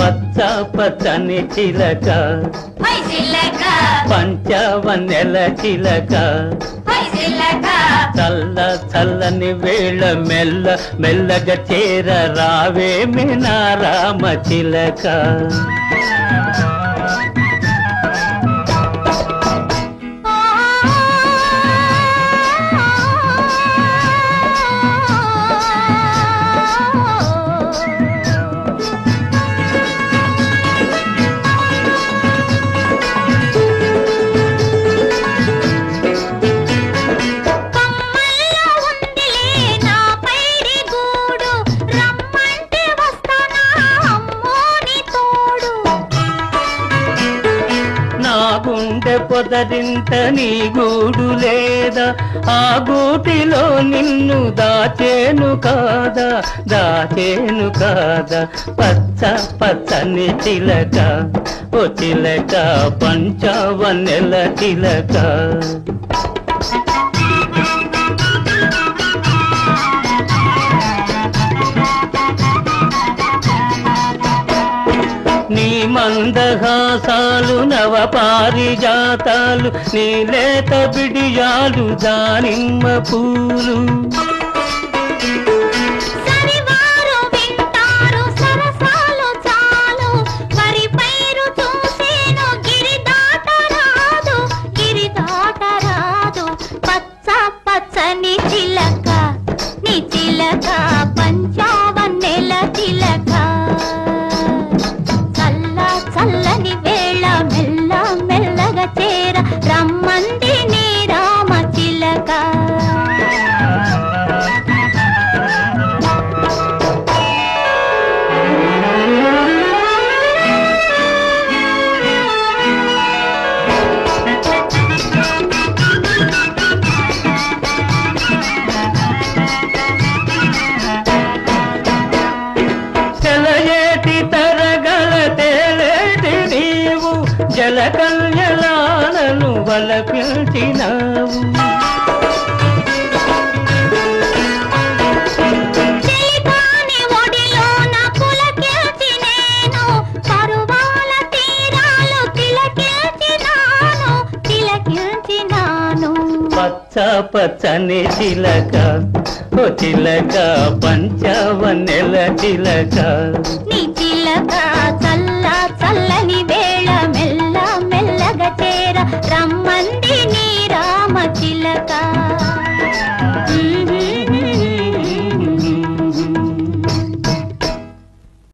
పచ్చ పచ్చని చిలక పంచవన్నెల చిలక చల్ల చల్లని వేళ మెల్ల మెల్లగా చేర రావేమి నా రామ చిలక గుండె పొదరింట నీ గూడు లేదా ఆ గూటిలో నిన్ను దాచేను కాదా దాచేను కాదా పచ్చ పచ్చని చిలక ఓ చిలక పంచవన్నెల చిలక నీ మందహాసాలు నవ పారిజాతాలు నీ లేత బిడియాలు దానిమ్మ పూలు పచ్చ పచ్చని చిలక నీ చిలక పంచవన్నెల చిలక చల్లని వేళ మెల్ల మెల్లగా చేర రమ్మంది నీ రామ చిలక సెలయేటి తరగల తేలేటి నీవు జలకల్యలాలను వలపించినావు పచ్చ పచ్చని చిలక ఓ చిలక పంచవన్నెల చిలక